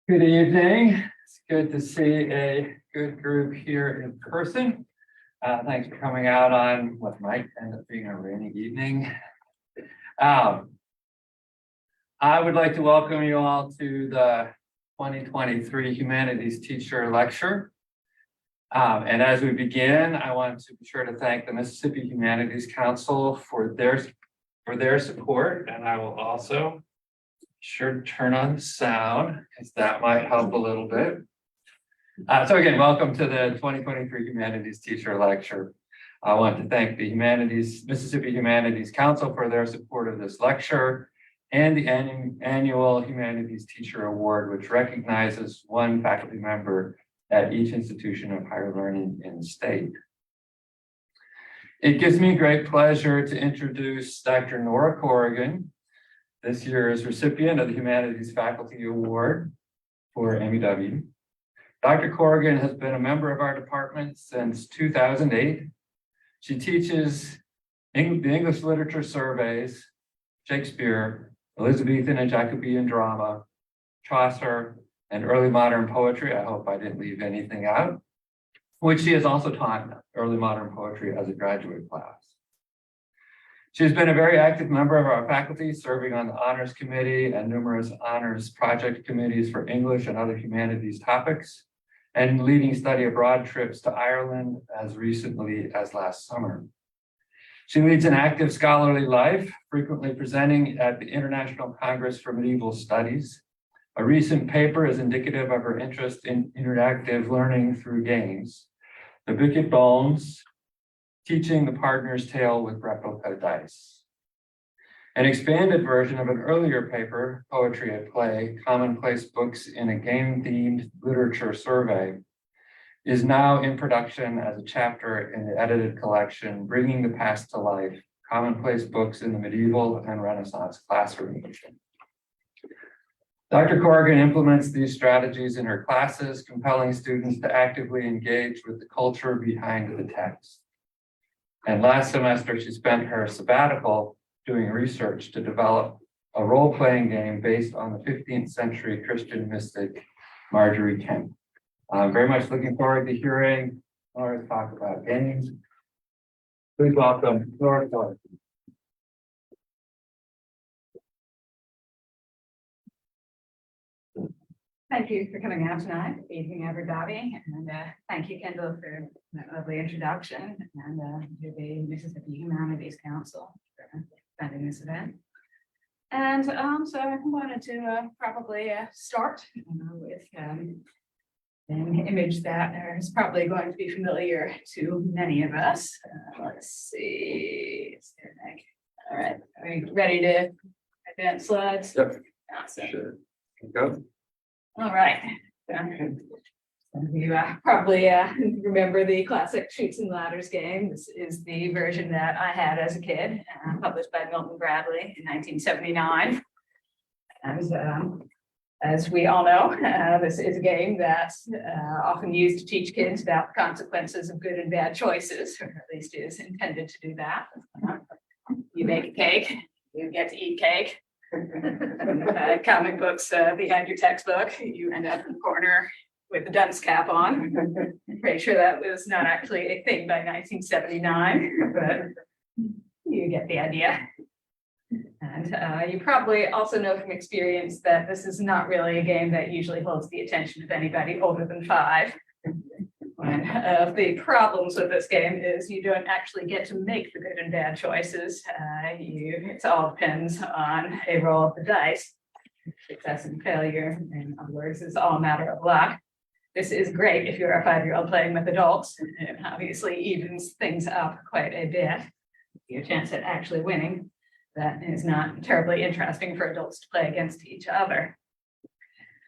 Good evening. It's good to see a good group here in person. Thanks for coming out on what might end up being a rainy evening. I would like to welcome you all to the 2023 Humanities Teacher Lecture. And as we begin, I want to be sure to thank the Mississippi Humanities Council for their support, and I will also sure to turn on the sound because that might help a little bit. So again, welcome to the 2023 Humanities Teacher Lecture. I want to thank the Mississippi Humanities Council for their support of this lecture and the annual Humanities Teacher Award, which recognizes one faculty member at each institution of higher learning in the state. It gives me great pleasure to introduce Dr. Nora Corrigan, this year's recipient of the Humanities Faculty Award for MEW. Dr. Corrigan has been a member of our department since 2008. She teaches the English literature surveys, Shakespeare, Elizabethan and Jacobean drama, Chaucer, and early modern poetry. I hope I didn't leave anything out, which she has also taught early modern poetry as a graduate class. She's been a very active member of our faculty, serving on the honors committee and numerous honors project committees for English and other humanities topics, and leading study abroad trips to Ireland as recently as last summer. She leads an active scholarly life, frequently presenting at the International Congress for Medieval Studies. A recent paper is indicative of her interest in interactive learning through games. The Bicket Bones, Teaching the Partner's Tale with Replica Dice. An expanded version of an earlier paper, Poetry at Play, Commonplace Books in a Game-Themed Literature Survey, is now in production as a chapter in the edited collection, Bringing the Past to Life, Commonplace Books in the Medieval and Renaissance Classroom. Dr. Corrigan implements these strategies in her classes, compelling students to actively engage with the culture behind the text. And last semester, she spent her sabbatical doing research to develop a role-playing game based on the 15th century Christian mystic, Marjorie Kemp. I'm very much looking forward to hearing Nora talk about games. Please welcome Nora Corrigan. Thank you for coming out tonight. Good evening, everybody. And thank you, Kendall, for that lovely introduction, and to the Mississippi Humanities Council for funding this event. And so I wanted to probably start with an image that is probably going to be familiar to many of us. Let's see. All right. Are you ready to advance slides? Yep. Awesome. Sure. Go. All right. You probably remember the classic Chutes and Ladders game. This is the version that I had as a kid, published by Milton Bradley in 1979. And as we all know, this is a game that's often used to teach kids about the consequences of good and bad choices, or at least is intended to do that. You make a cake, you get to eat cake. Comic books behind your textbook, you end up in the corner with the dunce cap on. I'm pretty sure that was not actually a thing by 1979, but you get the idea. And you probably also know from experience that this is not really a game that usually holds the attention of anybody older than 5. One of the problems with this game is you don't actually get to make the good and bad choices. It all depends on a roll of the dice. Success and failure, in other words, is all a matter of luck. This is great if you're a 5-year-old playing with adults. It obviously evens things up quite a bit. Your chance at actually winning. That is not terribly interesting for adults to play against each other.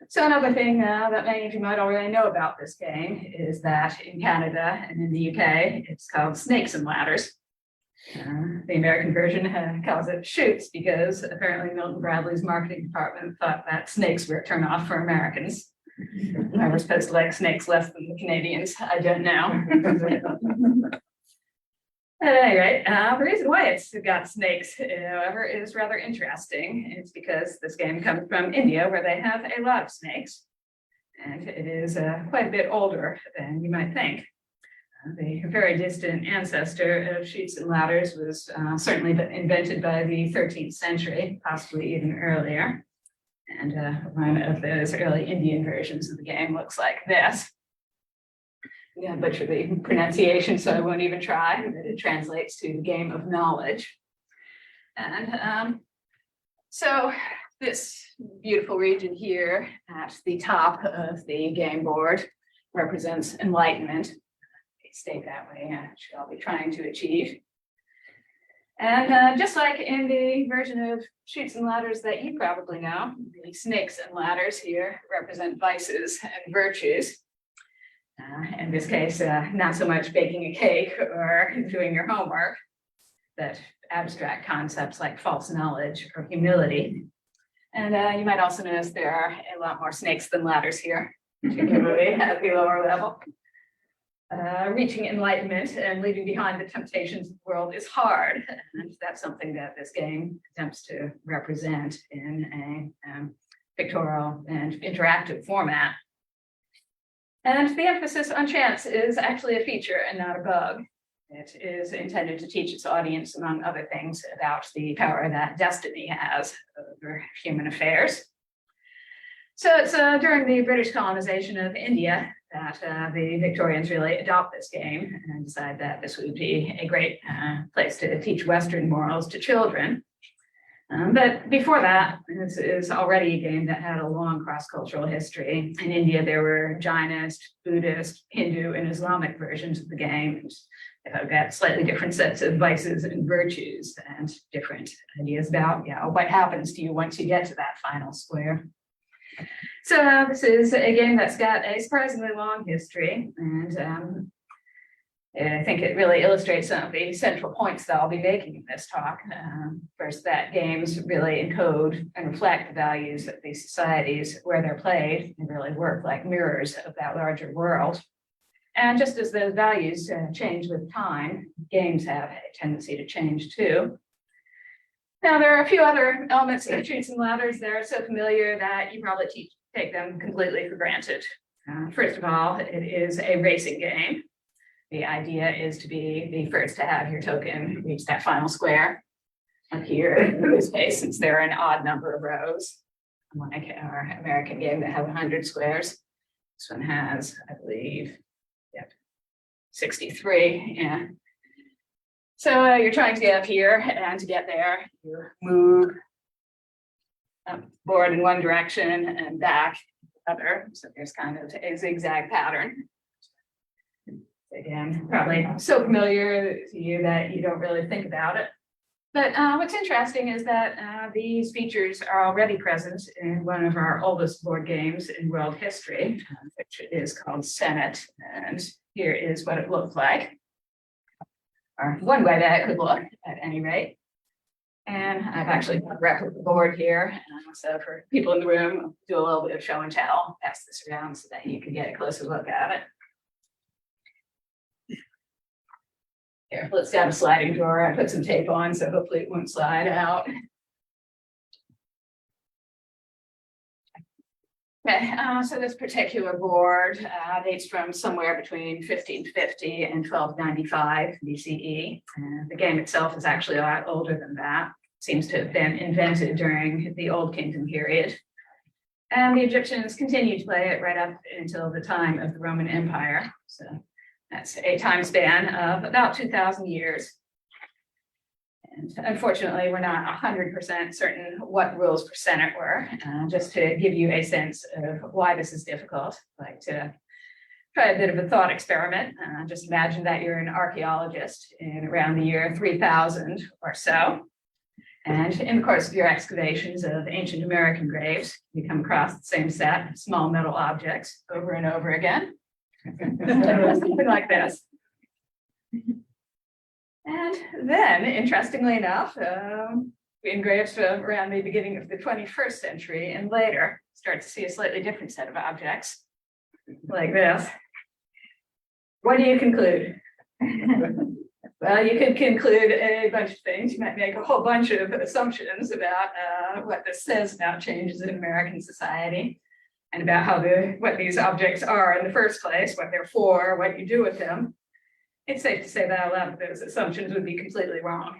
So another thing that many of you might already know about this game is that in Canada and in the UK, it's called Snakes and Ladders. The American version calls it Chutes because apparently Milton Bradley's marketing department thought that snakes were a turnoff for Americans. I was supposed to like snakes less than the Canadians. I don't know. At any rate, the reason why it's got snakes, however, is rather interesting. It's because this game comes from India, where they have a lot of snakes. And it is quite a bit older than you might think. The very distant ancestor of chutes and ladders was certainly invented by the 13th century, possibly even earlier. And one of those early Indian versions of the game looks like this. I'm going to butcher the pronunciation, so I won't even try, but it translates to the game of knowledge. And so this beautiful region here at the top of the game board represents enlightenment. They state that way, and it should all be trying to achieve. And just like in the version of chutes and ladders that you probably know, the snakes and ladders here represent vices and virtues. In this case, not so much baking a cake or doing your homework, but abstract concepts like false knowledge or humility. And you might also notice there are a lot more snakes than ladders here, particularly at the lower level. Reaching enlightenment and leaving behind the temptations of the world is hard. And that's something that this game attempts to represent in a pictorial and interactive format. And the emphasis on chance is actually a feature and not a bug. It is intended to teach its audience, among other things, about the power that destiny has over human affairs. So it's during the British colonization of India that the Victorians really adopt this game and decide that this would be a great place to teach Western morals to children. But before that, this is already a game that had a long cross-cultural history. In India, there were Jainist, Buddhist, Hindu, and Islamic versions of the game. They've got slightly different sets of vices and virtues and different ideas about what happens to you once you get to that final square. So this is a game that's got a surprisingly long history, and I think it really illustrates some of the central points that I'll be making in this talk. First, that games really encode and reflect the values of these societies where they're played and really work like mirrors of that larger world. And just as those values change with time, games have a tendency to change too. Now, there are a few other elements of chutes and ladders that are so familiar that you probably take them completely for granted. First of all, it is a racing game. The idea is to be the first to have your token reach that final square. Up here, in this case, since there are an odd number of rows, like our American game that has 100 squares, this one has, I believe, 63. Yeah. So you're trying to get up here, and to get there, you move up board in one direction and back the other. So there's kind of a zigzag pattern. Again, probably so familiar to you that you don't really think about it. But what's interesting is that these features are already present in one of our oldest board games in world history, which is called Senate. And here is what it looked like, or one way that it could look, at any rate. And I've actually got a replica board here. So for people in the room, I'll do a little bit of show and tell, pass this around so that you can get a closer look at it. Here, let's have a sliding drawer. I put some tape on, so hopefully it won't slide out. Okay, so this particular board dates from somewhere between 1550 and 1295 BCE. The game itself is actually a lot older than that. It seems to have been invented during the Old Kingdom period. And the Egyptians continued to play it right up until the time of the Roman Empire. So that's a time span of about 2,000 years. And unfortunately, we're not 100% certain what the rules for Senate were. Just to give you a sense of why this is difficult, I'd like to try a bit of a thought experiment. Just imagine that you're an archaeologist in around the year 3000 or so. And in the course of your excavations of ancient American graves, you come across the same set of small metal objects over and over again. Something like this. And then, interestingly enough, engraves from around the beginning of the 21st century and later start to see a slightly different set of objects, like this. What do you conclude? Well, you could conclude a bunch of things. You might make a whole bunch of assumptions about what this says about changes in American society. and about what these objects are in the first place, what they're for, what you do with them, it's safe to say that a lot of those assumptions would be completely wrong.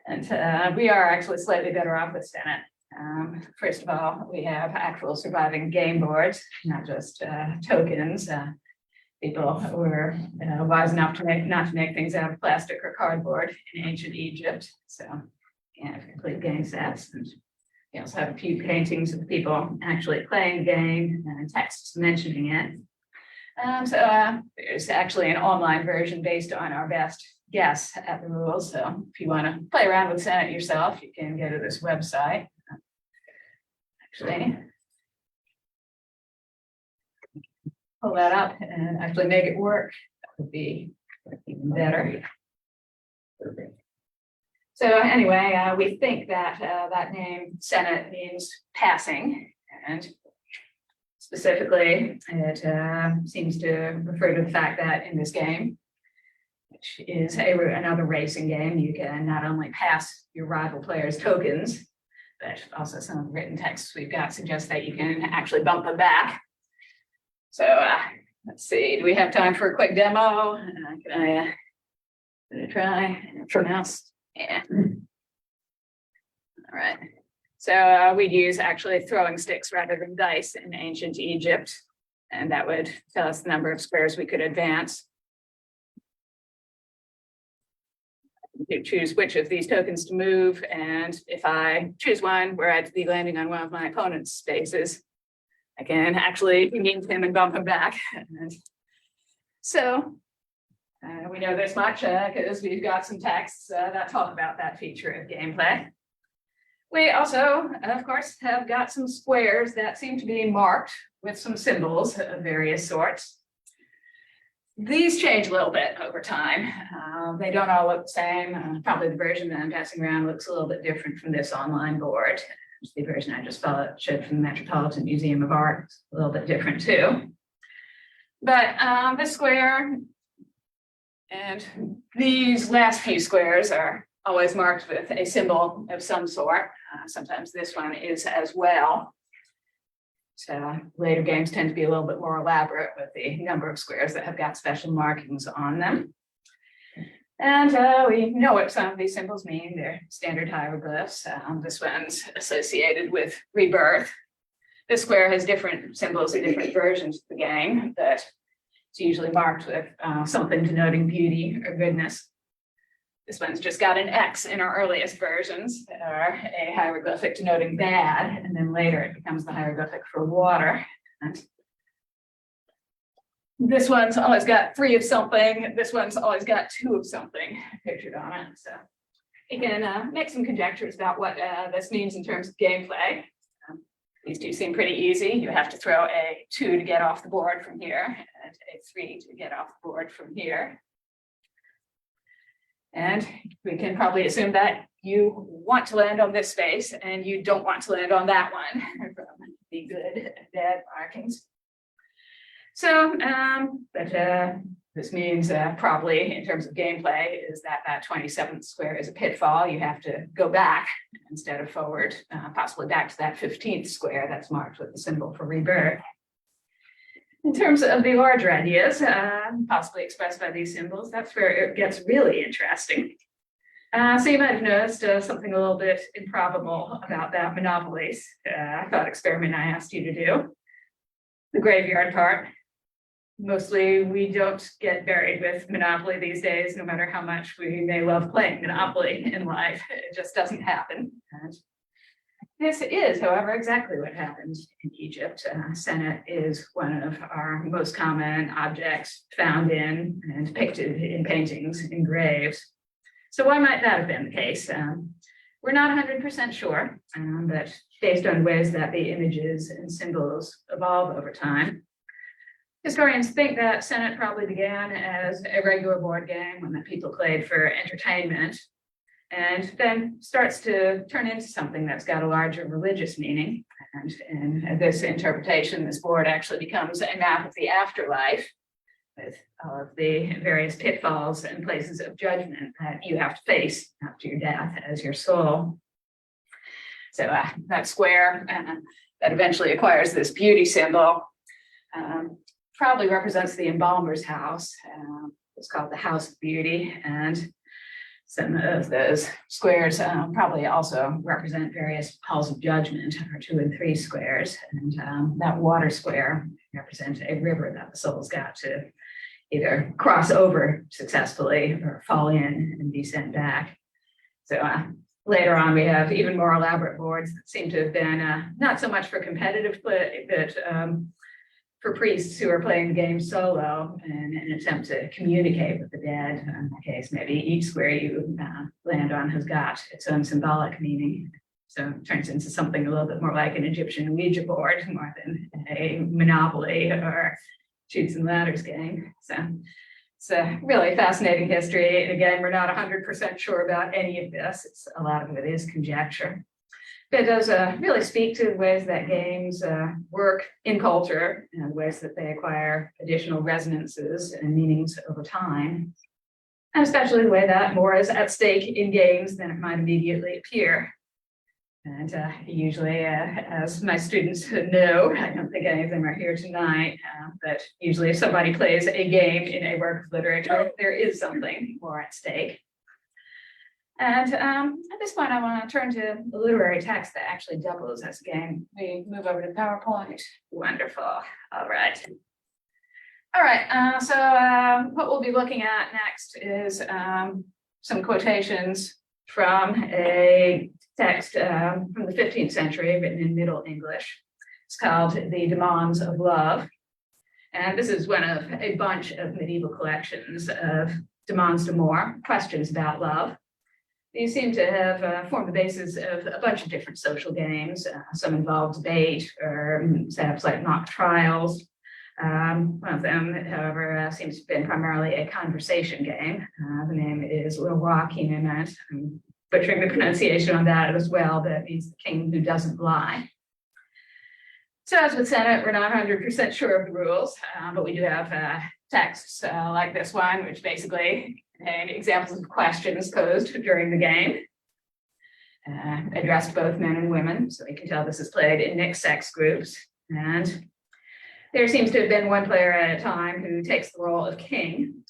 And we are actually slightly better off with Senate. First of all, we have actual surviving game boards, not just tokens. People were wise enough not to make things out of plastic or cardboard in ancient Egypt. So we have complete game sets. And we also have a few paintings of people actually playing the game and texts mentioning it. There's actually an online version based on our best guess at the rules. So if you want to play around with Senate yourself, you can go to this website. Actually, pull that up and actually make it work. That would be even better. So anyway, we think that that name Senate means passing, and specifically it seems to refer to the fact that in this game, which is another racing game, you can not only pass your rival players' tokens, but also some of the written texts we've got suggest that you can actually bump them back. So let's see, do we have time for a quick demo? Can I try? Sure. Mouse? Yeah. All right. So we'd use actually throwing sticks rather than dice in ancient Egypt. And that would tell us the number of squares we could advance. You choose which of these tokens to move. And if I choose one where I'd be landing on one of my opponent's spaces, I can actually meet him and bump him back. And so we know this much because we've got some texts that talk about that feature of gameplay. We also, of course, have got some squares that seem to be marked with some symbols of various sorts. These change a little bit over time. They don't all look the same. Probably the version that I'm passing around looks a little bit different from this online board. The version I just showed from the Metropolitan Museum of Art is a little bit different too. But this square and these last few squares are always marked with a symbol of some sort. Sometimes this one is as well. So later games tend to be a little bit more elaborate with the number of squares that have got special markings on them. And we know what some of these symbols mean. They're standard hieroglyphs. This one's associated with rebirth. This square has different symbols in different versions of the game, but it's usually marked with something denoting beauty or goodness. This one's just got an X in our earliest versions, or a hieroglyphic denoting bad, and then later it becomes the hieroglyphic for water. And this one's always got 3 of something. This one's always got 2 of something pictured on it. So you can make some conjectures about what this means in terms of gameplay. These 2 seem pretty easy. You have to throw a 2 to get off the board from here, and a 3 to get off the board from here. And we can probably assume that you want to land on this space and you don't want to land on that one from the good and bad markings. So, this means probably in terms of gameplay is that that 27th square is a pitfall. You have to go back instead of forward, possibly back to that 15th square that's marked with the symbol for rebirth. In terms of the larger ideas, possibly expressed by these symbols, that's where it gets really interesting. So you might have noticed something a little bit improbable about that Monopolies thought experiment I asked you to do. The graveyard part. Mostly we don't get buried with Monopoly these days, no matter how much we may love playing Monopoly in life. It just doesn't happen. And this is, however, exactly what happened in Egypt. Senate is one of our most common objects found in and depicted in paintings and graves. So why might that have been the case? We're not 100% sure, but based on ways that the images and symbols evolve over time, historians think that Senate probably began as a regular board game, one that people played for entertainment, and then starts to turn into something that's got a larger religious meaning. And in this interpretation, this board actually becomes a map of the afterlife with all of the various pitfalls and places of judgment that you have to face after your death as your soul. So that square that eventually acquires this beauty symbol. Probably represents the embalmer's house. It's called the House of Beauty, and some of those squares probably also represent various halls of judgment, or 2 and 3 squares. And that water square represents a river that the soul's got to either cross over successfully or fall in and be sent back. So later on, we have even more elaborate boards that seem to have been not so much for competitive play, but for priests who are playing the game solo in an attempt to communicate with the dead. In that case, maybe each square you land on has got its own symbolic meaning. So it turns into something a little bit more like an Egyptian Ouija board, more than a Monopoly or Chutes and Ladders game. So it's a really fascinating history. And again, we're not 100% sure about any of this. A lot of it is conjecture. But it does really speak to the ways that games work in culture and ways that they acquire additional resonances and meanings over time. And especially the way that more is at stake in games than it might immediately appear. And usually, as my students know, I don't think any of them are here tonight, but usually if somebody plays a game in a work of literature, there is something more at stake. And at this point, I want to turn to a literary text that actually doubles as a game. We move over to PowerPoint. Wonderful. All right. All right. So what we'll be looking at next is some quotations from a text from the 15th century written in Middle English. It's called The Demands of Love. And this is one of a bunch of medieval collections of demands d'amour, questions about love. These seem to have formed the basis of a bunch of different social games. Some involve debate or setups like mock trials. One of them, however, seems to have been primarily a conversation game. The name is Leroy. I'm butchering the pronunciation on that as well, but it means the king who doesn't lie. So as with Senate, we're not 100% sure of the rules, but we do have texts like this one, which basically contain examples of questions posed during the game, addressed both men and women. So we can tell this is played in mixed sex groups. And there seems to have been one player at a time who takes the role of king.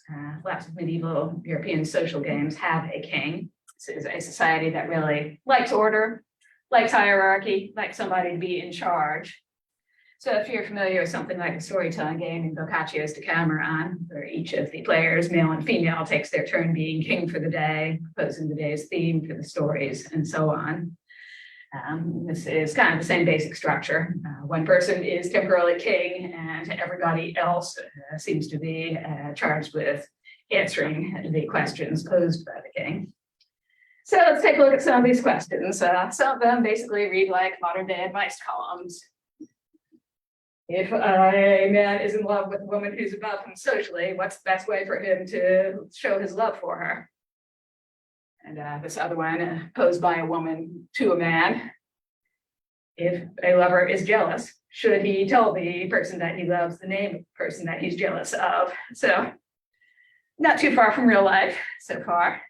Lots of medieval European social games have a king. This is a society that really likes order, likes hierarchy, likes somebody to be in charge. So if you're familiar with something like a storytelling game in Boccaccio's Decameron, where each of the players, male and female, takes their turn being king for the day, proposing the day's theme for the stories, and so on. This is kind of the same basic structure. One person is temporarily king, and everybody else seems to be charged with answering the questions posed by the king. So let's take a look at some of these questions. Some of them basically read like modern day advice columns. If a man is in love with a woman who's above him socially, what's the best way for him to show his love for her? And this other one posed by a woman to a man. If a lover is jealous, should he tell the person that he loves the name of the person that he's jealous of? So not too far from real life so far.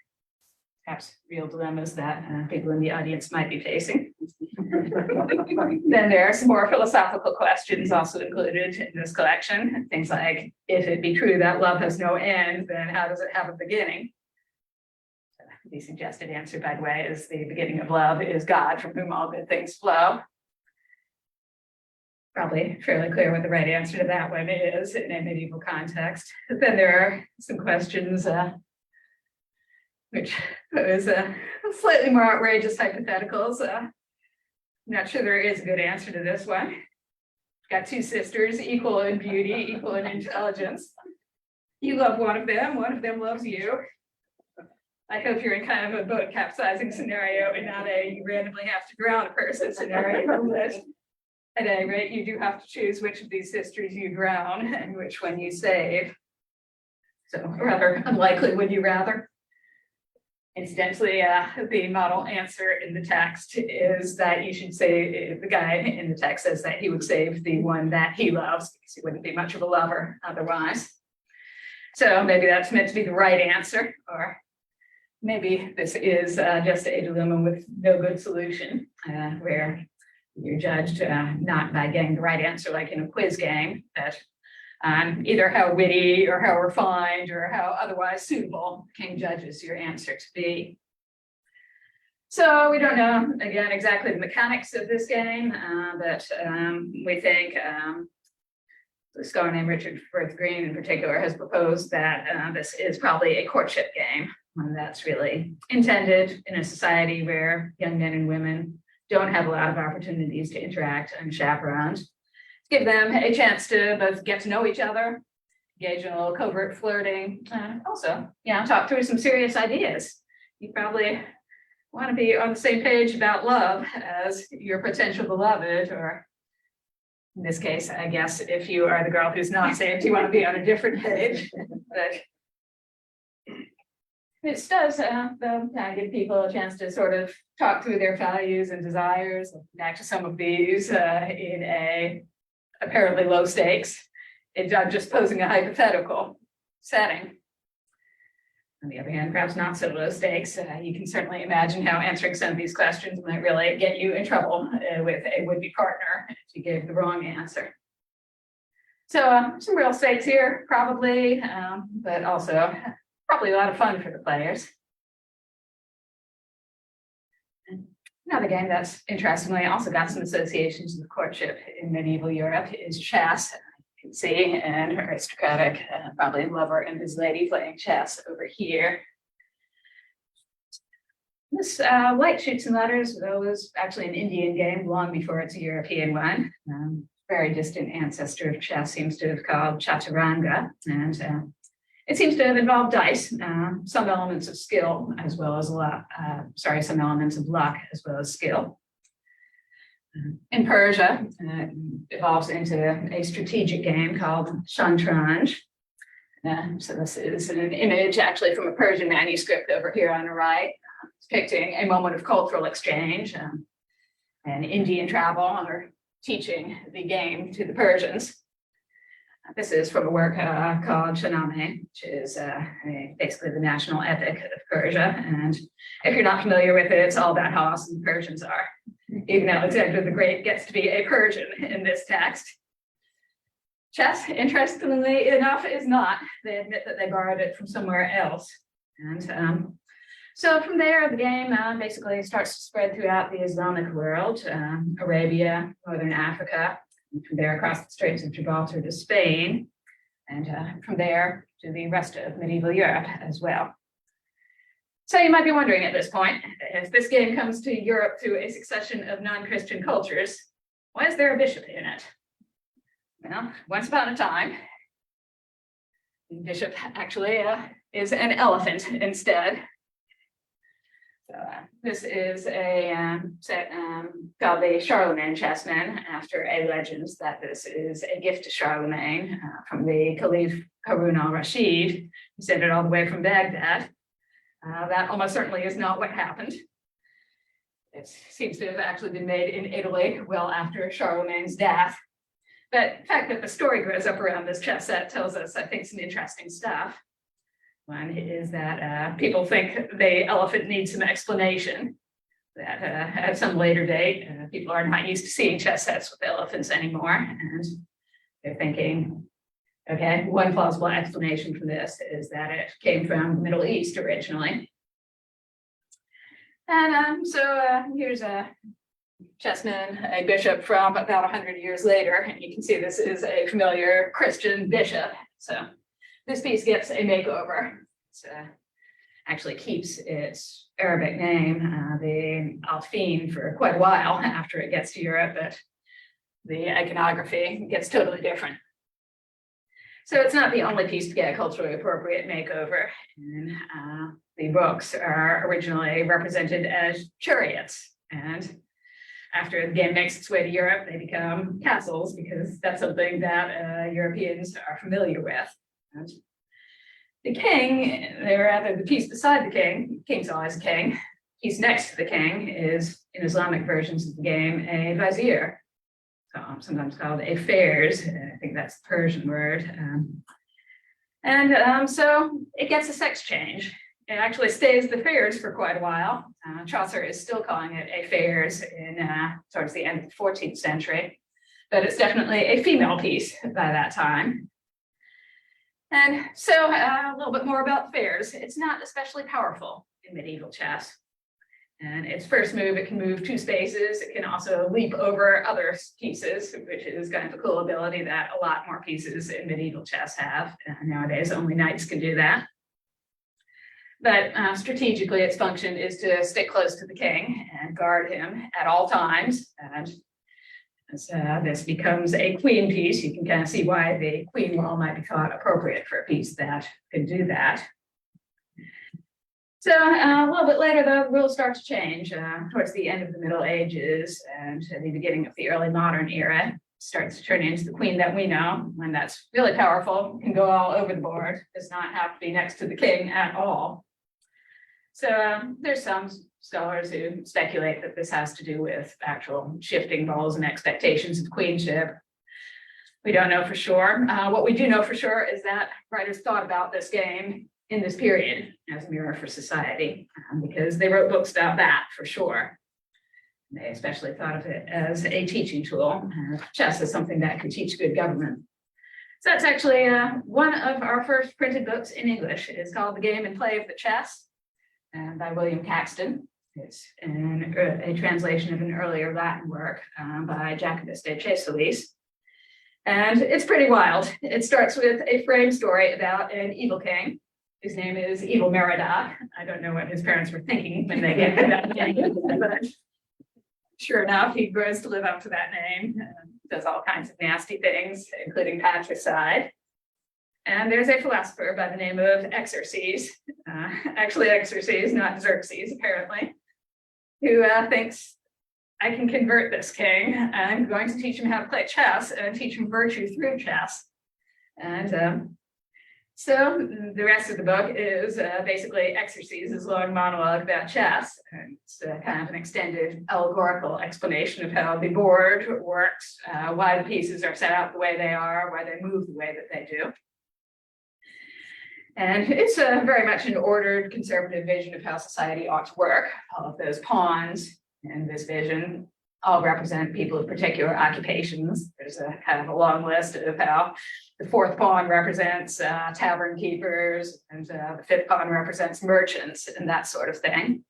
Perhaps real dilemmas that people in the audience might be facing. Then there are some more philosophical questions also included in this collection. Things like, if it be true that love has no end, then how does it have a beginning? The suggested answer, by the way, is the beginning of love is God, from whom all good things flow. Probably fairly clear what the right answer to that one is in a medieval context. But then there are some questions which pose slightly more outrageous hypotheticals. I'm not sure there is a good answer to this one. Got two sisters, equal in beauty, equal in intelligence. You love one of them loves you. I hope you're in kind of a boat capsizing scenario and not a you randomly have to drown a person scenario. But at any rate, you do have to choose which of these sisters you drown and which one you save. So rather unlikely, would you rather? Incidentally, the model answer in the text is that you should say, the guy in the text says that he would save the one that he loves because he wouldn't be much of a lover otherwise. So maybe that's meant to be the right answer, or maybe this is just a dilemma with no good solution, where You're judged not by getting the right answer like in a quiz game, but either how witty or how refined or how otherwise suitable the king judges your answer to be. So we don't know, again, exactly the mechanics of this game, but we think the scholar named Richard Firth Green in particular has proposed that this is probably a courtship game, one that's really intended in a society where young men and women don't have a lot of opportunities to interact unchaperoned. Give them a chance to both get to know each other, engage in a little covert flirting, and also, talk through some serious ideas. You probably want to be on the same page about love as your potential beloved, or in this case, I guess, if you are the girl who's not saved, you want to be on a different page. But this does give people a chance to sort of talk through their values and desires, back to some of these in a apparently low stakes, just posing a hypothetical setting. On the other hand, perhaps not so low stakes. You can certainly imagine how answering some of these questions might really get you in trouble with a would-be partner if you gave the wrong answer. So some real stakes here, probably, but also probably a lot of fun for the players. Another game that's interestingly also got some associations with courtship in medieval Europe is chess. You can see an aristocratic, probably lover and his lady playing chess over here. This White Chutes and Ladders was actually an Indian game long before it's a European one. Very distant ancestor of chess seems to have called chaturanga, and it seems to have involved dice, some elements of skill as well as some elements of luck as well as skill. In Persia, it evolves into a strategic game called Shatranj. So this is an image actually from a Persian manuscript over here on the right, depicting a moment of cultural exchange and Indian travel or teaching the game to the Persians. This is from a work called Shahnameh, which is basically the national epic of Persia. And if you're not familiar with it, it's all about how awesome the Persians are. Even Alexander the Great gets to be a Persian in this text. Chess, interestingly enough, is not. They admit that they borrowed it from somewhere else. And so from there, the game basically starts to spread throughout the Islamic world, Arabia, Northern Africa, and from there across the Straits of Gibraltar to Spain, and from there to the rest of medieval Europe as well. So you might be wondering at this point, if this game comes to Europe through a succession of non-Christian cultures, why is there a bishop in it? Well, once upon a time, the bishop actually is an elephant instead. So this is a set called the Charlemagne chessmen, after a legend that this is a gift to Charlemagne from the Caliph Harun al-Rashid, who sent it all the way from Baghdad. That almost certainly is not what happened. It seems to have actually been made in Italy well after Charlemagne's death. But the fact that the story grows up around this chess set tells us, I think, some interesting stuff. One is that people think the elephant needs some explanation, that at some later date, people are not used to seeing chess sets with elephants anymore. And they're thinking, okay, one plausible explanation for this is that it came from the Middle East originally. And so here's a chessman, a bishop from about 100 years later, and you can see this is a familiar Christian bishop. So this piece gets a makeover. It actually keeps its Arabic name, the Alfin, for quite a while after it gets to Europe, but the iconography gets totally different. So it's not the only piece to get a culturally appropriate makeover. And the books are originally represented as chariots. And after the game makes its way to Europe, they become castles because that's something that Europeans are familiar with. And the king, or rather the piece beside the king's always a king, the piece next to the king is, in Islamic versions of the game, a vizier. So sometimes called a fairs. I think that's the Persian word. So it gets a sex change. it actually stays the fairs for quite a while. Chaucer is still calling it a fairs in towards the end of the 14th century, but it's definitely a female piece by that time. And so a little bit more about fairs. It's not especially powerful in medieval chess. And its first move, it can move 2 spaces. It can also leap over other pieces, which is kind of a cool ability that a lot more pieces in medieval chess have. Nowadays, only knights can do that. But strategically, its function is to stick close to the king and guard him at all times. And as this becomes a queen piece, you can kind of see why the queen wall might be thought appropriate for a piece that can do that. So a little bit later, the rules start to change towards the end of the Middle Ages and the beginning of the early modern era. Starts to turn into the queen that we know, and that's really powerful, can go all over the board, does not have to be next to the king at all. So there's some scholars who speculate that this has to do with actual shifting roles and expectations of queenship. We don't know for sure. What we do know for sure is that writers thought about this game in this period as a mirror for society, because they wrote books about that for sure. They especially thought of it as a teaching tool. Chess is something that could teach good government. So that's actually one of our first printed books in English. It's called The Game and Play of the Chess, by William Caxton. It's a translation of an earlier Latin work by Jacobus de Cesalis. And it's pretty wild. It starts with a frame story about an evil king. His name is Evil Merodach. I don't know what his parents were thinking when they gave him that name, but sure enough, he grows to live up to that name, does all kinds of nasty things, including patricide. And there's a philosopher by the name of Xerxes, actually Xerxes, not Xerxes, apparently, who thinks, I can convert this king. I'm going to teach him how to play chess and teach him virtue through chess. And so the rest of the book is basically Xerxes' long monologue about chess. And it's kind of an extended allegorical explanation of how the board works, why the pieces are set out the way they are, why they move the way that they do. And it's very much an ordered conservative vision of how society ought to work. All of those pawns in this vision all represent people of particular occupations. There's a kind of a long list of how the 4th pawn represents tavern keepers, and the 5th pawn represents merchants and that sort of thing.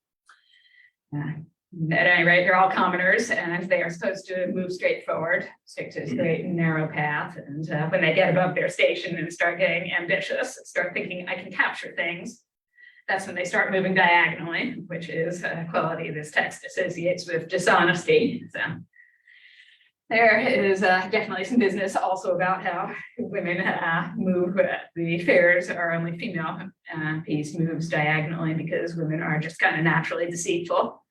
At any rate, they're all commoners, and they are supposed to move straight forward, stick to a straight and narrow path. And when they get above their station and start getting ambitious, start thinking, I can capture things, that's when they start moving diagonally, which is a quality this text associates with dishonesty. So there is definitely some business also about how women move. The fairs are only female piece moves diagonally because women are just kind of naturally deceitful,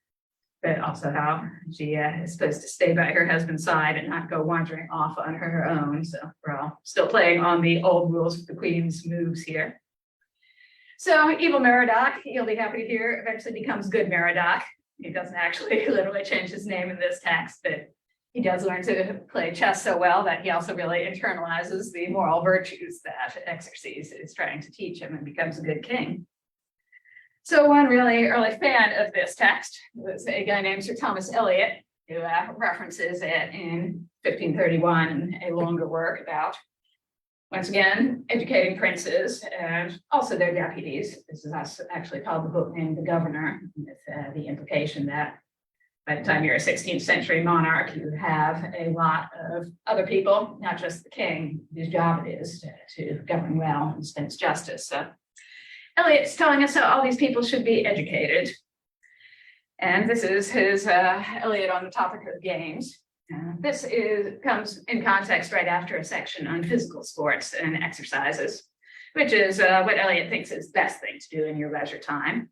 but also how she is supposed to stay by her husband's side and not go wandering off on her own. So we're all still playing on the old rules of the queen's moves here. So Evil Merodach, you'll be happy to hear, eventually becomes Good Merodach. He doesn't actually literally change his name in this text, but he does learn to play chess so well that he also really internalizes the moral virtues that Xerxes is trying to teach him and becomes a good king. So one really early fan of this text was a guy named Sir Thomas Eliot, who references it in 1531 in a longer work about, once again, educating princes and also their deputies. This is actually called the book named The Governor, with the implication that by the time you're a 16th century monarch, you have a lot of other people, not just the king, whose job it is to govern well and dispense justice. So Eliot's telling us how all these people should be educated. And this is his Eliot on the topic of games. This comes in context right after a section on physical sports and exercises, which is what Eliot thinks is the best thing to do in your leisure time.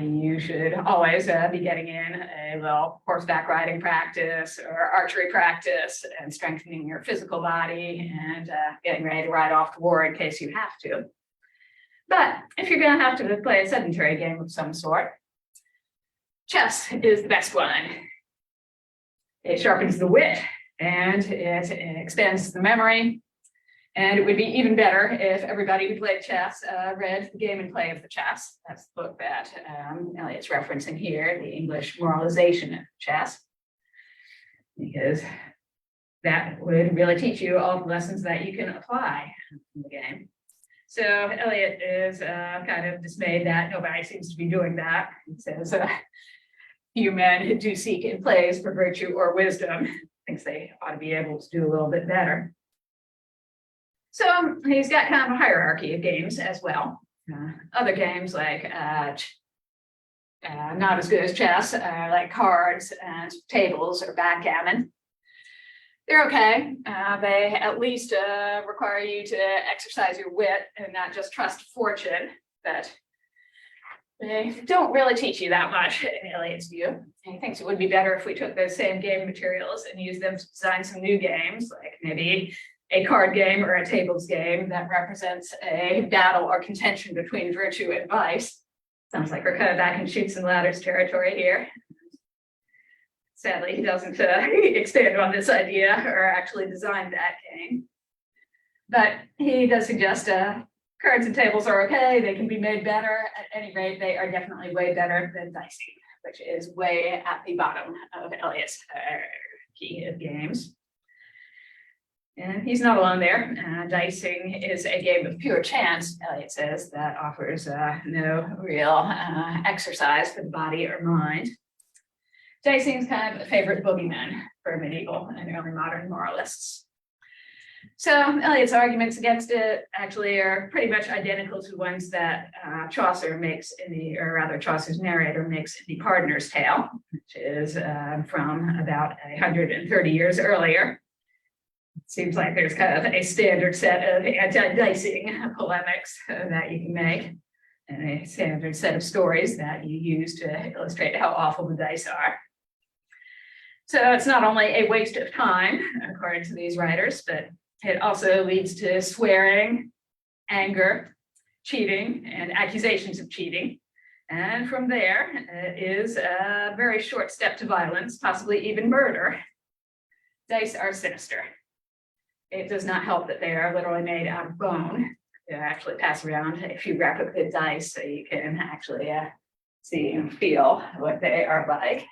You should always be getting in a little horseback riding practice or archery practice and strengthening your physical body and getting ready to ride off to war in case you have to. But if you're going to have to play a sedentary game of some sort, chess is the best one. It sharpens the wit and it expands the memory. And it would be even better if everybody who played chess read The Game and Play of the Chess. That's the book that Eliot's referencing here, the English moralization of chess. Because that would really teach you all the lessons that you can apply in the game. So Eliot is kind of dismayed that nobody seems to be doing that. He says, few men do seek in plays for virtue or wisdom. Thinks they ought to be able to do a little bit better. So he's got kind of a hierarchy of games as well. Other games like not as good as chess, like cards and tables or backgammon. They're okay. They at least require you to exercise your wit and not just trust fortune, but they don't really teach you that much in Eliot's view. He thinks it would be better if we took those same game materials and used them to design some new games, like maybe a card game or a tables game that represents a battle or contention between virtue and vice. Sounds like we're kind of back in Chutes and Ladders territory here. Sadly, he doesn't expand on this idea or actually design that game. But he does suggest cards and tables are okay. They can be made better. At any rate, they are definitely way better than dicing, which is way at the bottom of Eliot's hierarchy of games. And he's not alone there. Dicing is a game of pure chance, Eliot says, that offers no real exercise for the body or mind. Dicing is kind of a favorite boogeyman for medieval and early modern moralists. So Eliot's arguments against it actually are pretty much identical to ones that Chaucer makes Chaucer's narrator makes in the Pardoner's Tale, which is from about 130 years earlier. Seems like there's kind of a standard set of anti-dicing polemics that you can make, and a standard set of stories that you use to illustrate how awful the dice are. So it's not only a waste of time, according to these writers, but it also leads to swearing, anger, cheating, and accusations of cheating. And from there is a very short step to violence, possibly even murder. Dice are sinister. It does not help that they are literally made out of bone. They actually pass around a few replica dice so you can actually see and feel what they are like.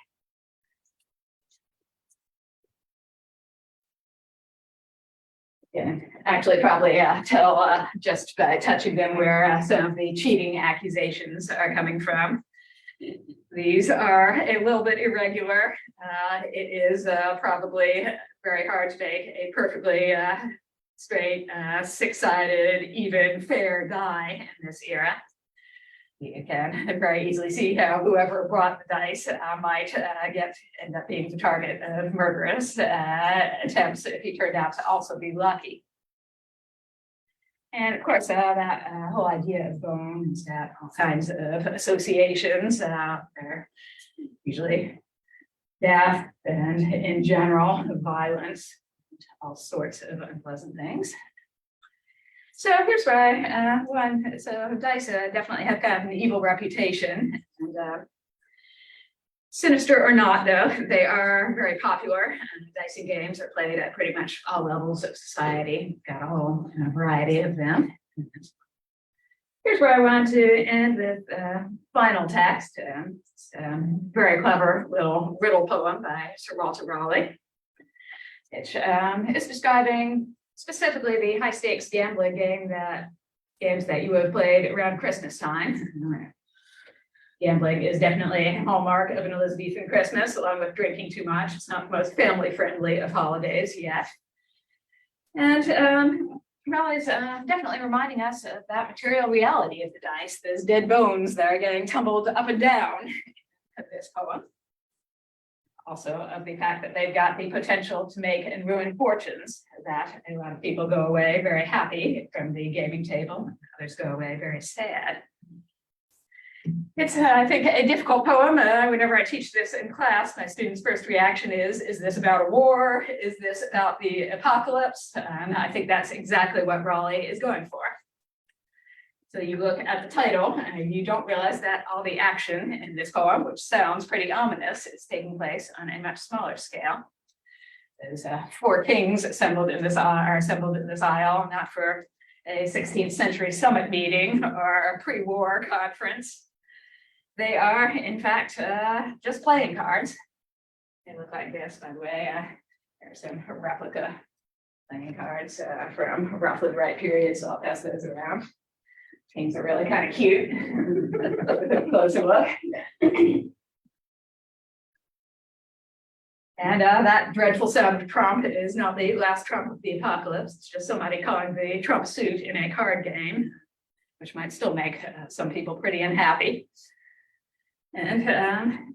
You can actually probably tell just by touching them where some of the cheating accusations are coming from. These are a little bit irregular. It is probably very hard to make a perfectly straight, six-sided, even, fair die in this era. You can very easily see how whoever brought the dice might end up being the target of murderous attempts if he turned out to also be lucky. And of course, that whole idea of bones, that all kinds of associations, they're usually death and in general violence, all sorts of unpleasant things. So here's why dice definitely have kind of an evil reputation. And sinister or not, though, they are very popular. Dicing games are played at pretty much all levels of society. Got a whole variety of them. Here's where I want to end with final text. It's a very clever little riddle poem by Sir Walter Raleigh, which is describing specifically the high stakes gambling games that you have played around Christmas time. Gambling is definitely a hallmark of an Elizabethan Christmas, along with drinking too much. It's not the most family friendly of holidays yet. And Raleigh's definitely reminding us of that material reality of the dice, those dead bones that are getting tumbled up and down of this poem. Also of the fact that they've got the potential to make and ruin fortunes, that a lot of people go away very happy from the gaming table, others go away very sad. It's, I think, a difficult poem. Whenever I teach this in class, my students' first reaction is this about a war? Is this about the apocalypse? And I think that's exactly what Raleigh is going for. So you look at the title and you don't realize that all the action in this poem, which sounds pretty ominous, is taking place on a much smaller scale. There's four kings assembled in this aisle, not for a 16th century summit meeting or a pre-war conference. They are, in fact, just playing cards. They look like this, by the way. There's some replica playing cards from roughly the right period, so I'll pass those around. Things are really kind of cute. A closer look. And that dreadful sound of Trump is not the last Trump of the apocalypse. It's just somebody calling the Trump suit in a card game, which might still make some people pretty unhappy. And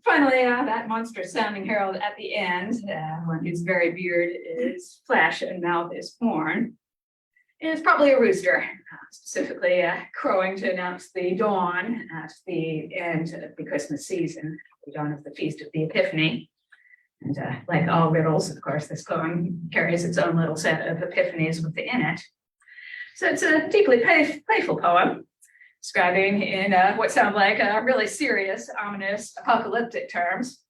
finally, that monstrous sounding herald at the end, one whose very beard is flesh and mouth is horn, is probably a rooster, specifically crowing to announce the dawn at the end of the Christmas season, the dawn of the Feast of the Epiphany. And like all riddles, of course, this poem carries its own little set of epiphanies within it. So it's a deeply playful poem, describing in what sound like really serious, ominous, apocalyptic terms,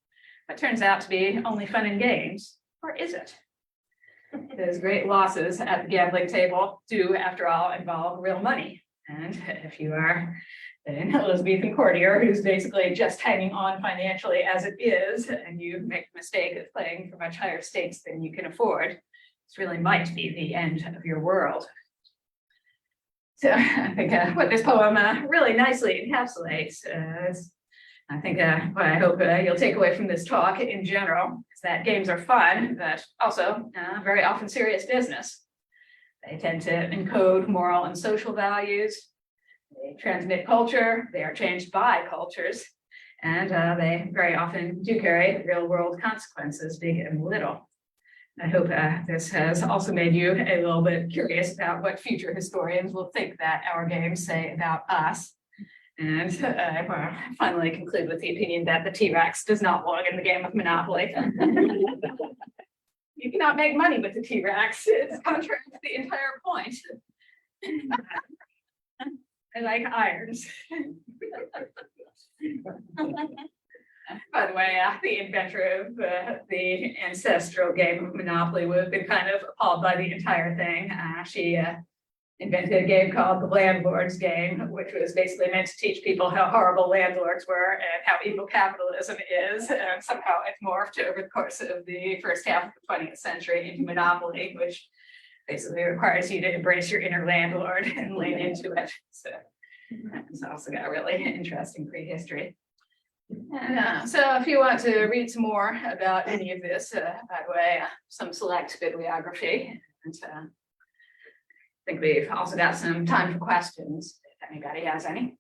but turns out to be only fun and games, or is it? Those great losses at the gambling table do, after all, involve real money. And if you are an Elizabethan courtier who's basically just hanging on financially as it is, and you make the mistake of playing for much higher stakes than you can afford, this really might be the end of your world. So I think what this poem really nicely encapsulates is, I think what I hope you'll take away from this talk in general is that games are fun, but also very often serious business. They tend to encode moral and social values. They transmit culture, they are changed by cultures, and they very often do carry real world consequences, big and little. I hope this has also made you a little bit curious about what future historians will think that our games say about us. And I will finally conclude with the opinion that the T-Rex does not belong in the game of Monopoly. You cannot make money with the T-Rex. It's contrary to the entire point. I like irons. By the way, the inventor of the ancestral game of Monopoly would have been kind of appalled by the entire thing. She invented a game called the Landlord's Game, which was basically meant to teach people how horrible landlords were and how evil capitalism is. And somehow it morphed over the course of the first half of the 20th century into Monopoly, which basically requires you to embrace your inner landlord and lean into it. So it's also got a really interesting prehistory. And so if you want to read some more about any of this, by the way, some select bibliography. And I think we've also got some time for questions, if anybody has any.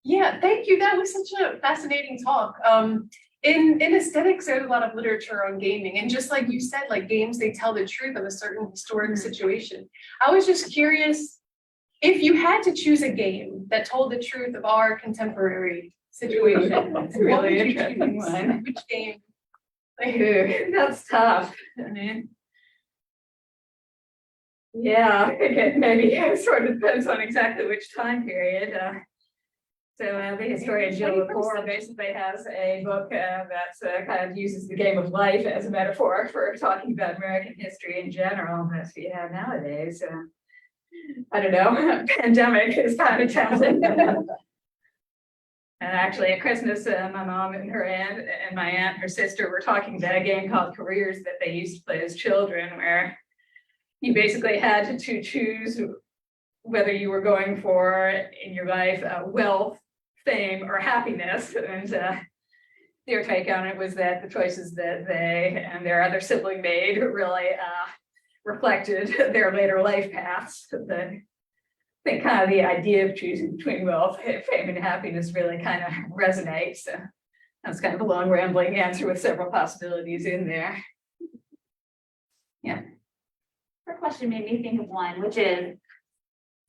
Yeah, thank you. That was such a fascinating talk. In aesthetics, there's a lot of literature on gaming, and just like you said, like games, they tell the truth of a certain historic situation. I was just curious if you had to choose a game that told the truth of our contemporary situation. That's a really interesting one. Which game? That's tough. I mean, yeah, I think it maybe sort of depends on exactly which time period. So the historian Jill Lepore basically has a book that kind of uses the game of life as a metaphor for talking about American history in general. But yeah, nowadays, I don't know, pandemic is kind of tempting. And actually at Christmas, my mom and her aunt and my aunt and her sister were talking about a game called Careers that they used to play as children, where you basically had to choose whether you were going for in your life wealth, fame, or happiness. And their take on it was that the choices that they and their other sibling made really reflected their later life paths. I think kind of the idea of choosing between wealth, fame, and happiness really kind of resonates. So that's kind of a long rambling answer with several possibilities in there. Yeah. Her question made me think of one, which is,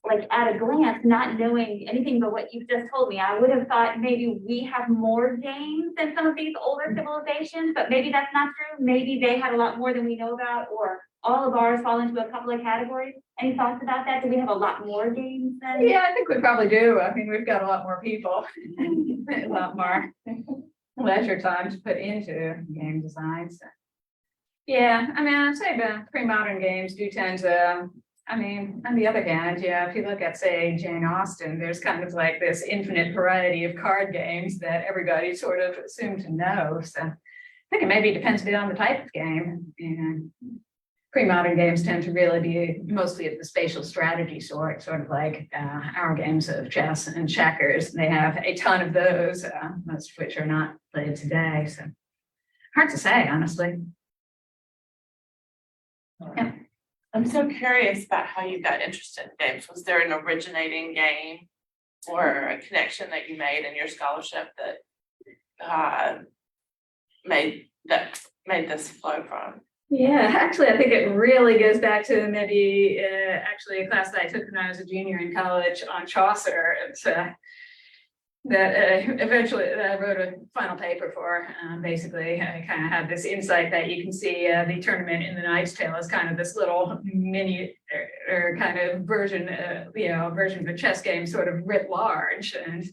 like at a glance, not knowing anything but what you've just told me, I would have thought maybe we have more games than some of these older civilizations, but maybe that's not true. Maybe they had a lot more than we know about, or all of ours fall into a couple of categories? Any thoughts about that? Do we have a lot more games than? Yeah, I think we probably do. I mean, we've got a lot more people, a lot more leisure time to put into game design. So. Yeah, I mean, I'd say the pre-modern games do tend to, I mean, on the other hand, yeah, if you look at, say, Jane Austen, there's kind of like this infinite variety of card games that everybody sort of assumed to know. So I think it maybe depends a bit on the type of game. You know, pre-modern games tend to really be mostly of the spatial strategy sort of like our games of chess and checkers. They have a ton of those, most of which are not played today. So hard to say, honestly. Yeah. I'm so curious about how you got interested in games. Was there an originating game or a connection that you made in your scholarship that made this flow from? Yeah, actually, I think it really goes back to maybe actually a class that I took when I was a junior in college on Chaucer. It's that eventually I wrote a final paper for. Basically, I kind of had this insight that you can see the tournament in the Knight's Tale as kind of this little mini or kind of version, version of a chess game, sort of writ large. And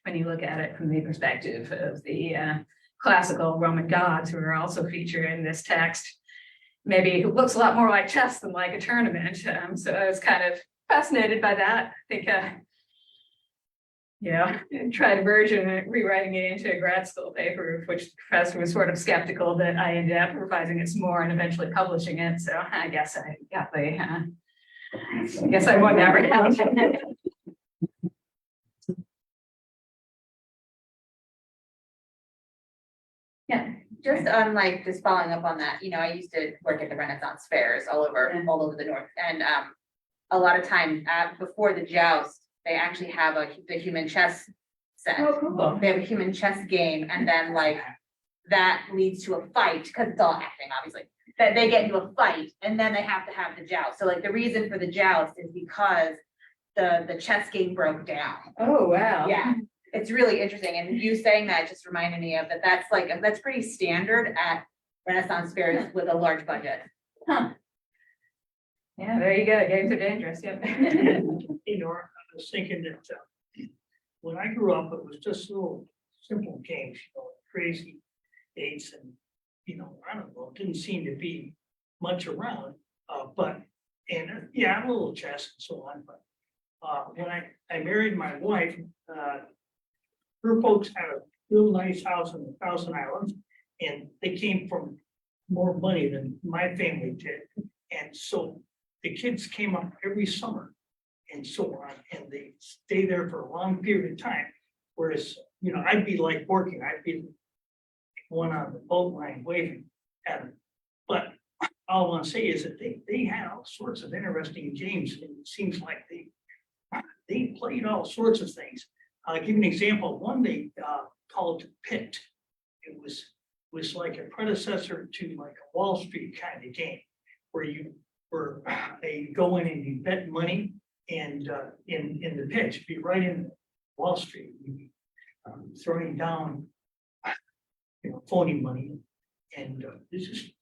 when you look at it from the perspective of the classical Roman gods, who are also featured in this text, maybe it looks a lot more like chess than like a tournament. So I was kind of fascinated by that. I think. Tried a version of rewriting it into a grad school paper, which the professor was sort of skeptical that I ended up revising it some more and eventually publishing it. So I guess I got the, I guess I won that round. Yeah. Just on like, just following up on that, you know, I used to work at the Renaissance fairs all over the North. And a lot of time before the joust, they actually have the human chess set. Oh, cool. They have a human chess game, and then like that leads to a fight, because it's all acting, obviously. That they get into a fight, and then they have to have the joust. So like the reason for the joust is because the chess game broke down. Oh, wow. Yeah, it's really interesting. And you saying that just reminded me of that. That's pretty standard at Renaissance fairs with a large budget. Huh. Yeah, there you go. Games are dangerous. Yep. Hey, Nora, I was thinking that when I grew up, it was just little simple games, crazy dates, and I don't know, it didn't seem to be much around. A little chess and so on. But when I married my wife, her folks had a real nice house in the Thousand Islands, and they came from more money than my family did, and so the kids came up every summer and so on, and they stay there for a long period of time. Whereas, I'd be like working, I'd be one on the boat line waving at them. But all I want to say is that they had all sorts of interesting games, and it seems like they played all sorts of things. I'll give you an example. One they called Pit. It was like a predecessor to like a Wall Street kind of game, where they go in and you bet money, and in the pitch, be right in Wall Street, you'd be throwing down phony money, and this is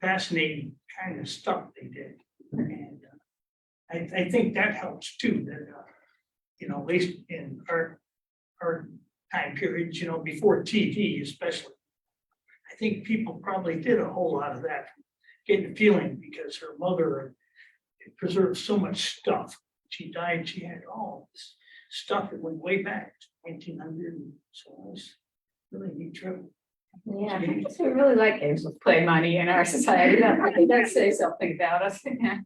fascinating kind of stuff they did, and I think that helps too. That at least in our time periods, before TV, especially, I think people probably did a whole lot of that, getting a feeling, because her mother preserved so much stuff. She died, she had all this stuff that went way back to 1900, and so it was really neat trip. Yeah, I guess we really like games with play money in our society. That says something about us. Yeah.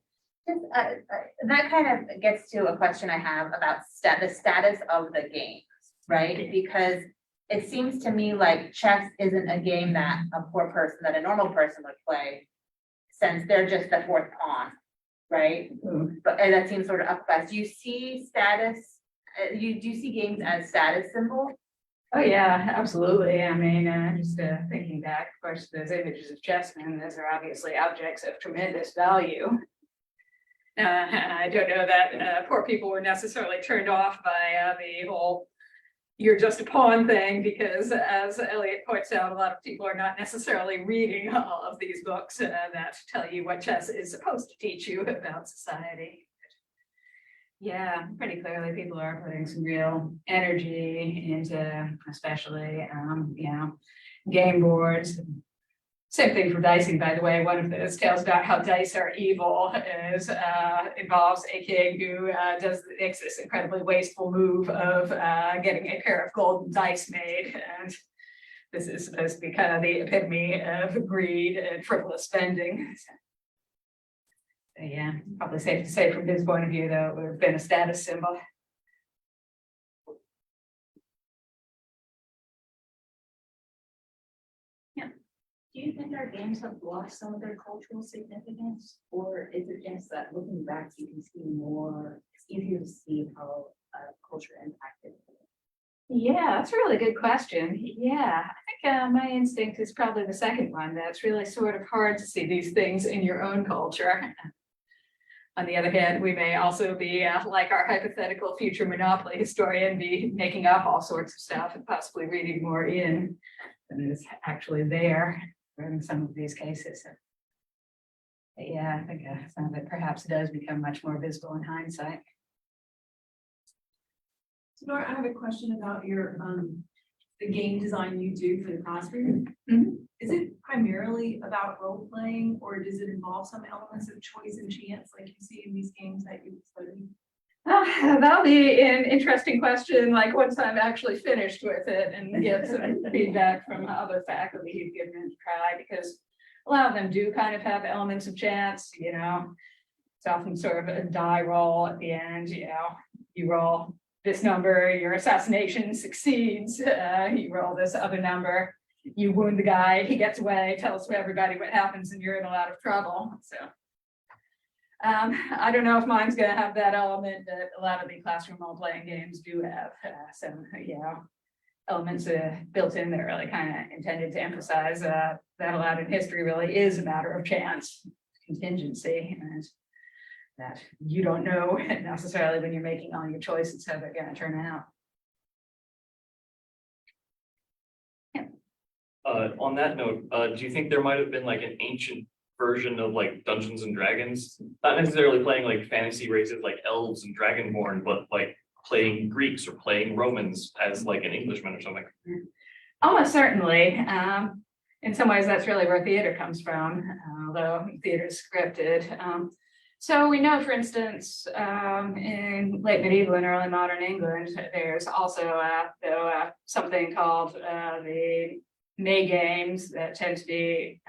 That kind of gets to a question I have about the status of the games, right? Because it seems to me like chess isn't a game that that a normal person would play, since they're just the fourth pawn, right? And that seems sort of up class. Do you see status? Do you see games as status symbol? Oh, yeah, absolutely. I mean, just thinking back, of course, those images of chessmen, those are obviously objects of tremendous value. I don't know that poor people were necessarily turned off by the whole, you're just a pawn thing, because as Elliot points out, a lot of people are not necessarily reading all of these books that tell you what chess is supposed to teach you about society. Yeah, pretty clearly people are putting some real energy into, especially, game boards. Same thing for dicing, by the way. One of those tales about how dice are evil is involves a king who makes this incredibly wasteful move of getting a pair of golden dice made. And this is supposed to be kind of the epitome of greed and frivolous spending. So, yeah, probably safe to say from his point of view, though, it would have been a status symbol. Do you think our games have lost some of their cultural significance? Or is it just that looking back, you can see more, it's easier to see how culture impacted? Yeah, that's a really good question. Yeah, I think my instinct is probably the second one. That's really sort of hard to see these things in your own culture. On the other hand, we may also be like our hypothetical future Monopoly historian, be making up all sorts of stuff and possibly reading more in than is actually there in some of these cases. But yeah, I think some of it perhaps does become much more visible in hindsight. So Nora, I have a question about your, the game design you do for the classroom. Mhm. Is it primarily about role playing, or does it involve some elements of choice and chance like you see in these games that you study? That'll be an interesting question, like once I'm actually finished with it and get some feedback from other faculty who've given it a try, because a lot of them do kind of have elements of chance, you know. It's often sort of a die roll at the end, you know, you roll this number, your assassination succeeds, you roll this other number, you wound the guy, he gets away, tells everybody what happens, and you're in a lot of trouble. So I don't know if mine's gonna have that element that a lot of the classroom role-playing games do have. Some, elements built in that really kind of intended to emphasize that a lot in history really is a matter of chance, contingency, and that you don't know necessarily when you're making all your choices how they're gonna turn out. On that note, do you think there might have been like an ancient version of like Dungeons and Dragons? Not necessarily playing like fantasy races like elves and dragonborn, but like playing Greeks or playing Romans as like an Englishman or something. Almost certainly. In some ways, that's really where theater comes from, although theater is scripted. So we know, for instance, in late medieval and early modern England, there's also something called the May games that tend to be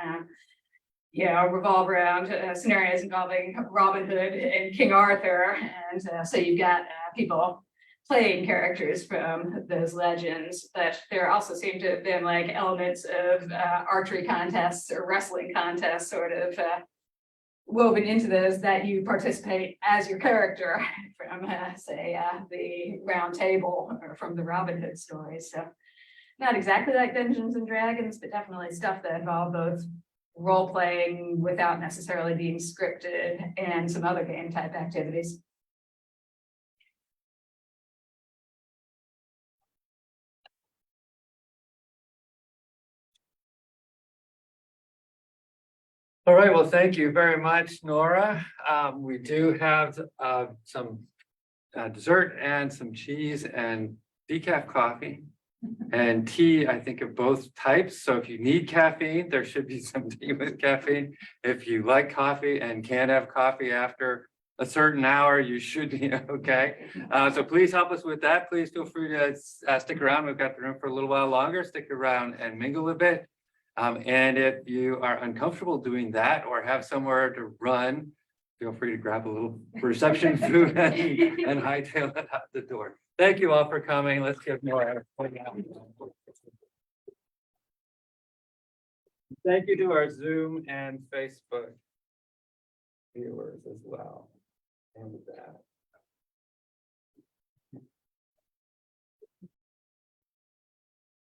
revolve around scenarios involving Robin Hood and King Arthur. And so you've got people playing characters from those legends, but there also seem to have been like elements of archery contests or wrestling contests sort of woven into those, that you participate as your character from the Round Table or from the Robin Hood stories. So not exactly like Dungeons and Dragons, but definitely stuff that involved both role playing without necessarily being scripted and some other game type activities. All right, well, thank you very much, Nora. We do have some dessert and some cheese and decaf coffee and tea, I think, of both types. So if you need caffeine, there should be some tea with caffeine. If you like coffee and can't have coffee after a certain hour, you should be okay. So please help us with that. Please feel free to stick around. We've got the room for a little while longer. Stick around and mingle a bit. And if you are uncomfortable doing that or have somewhere to run, feel free to grab a little reception food and hightail it out the door. Thank you all for coming. Let's give Nora a point out. Thank you to our Zoom and Facebook viewers as well. And that.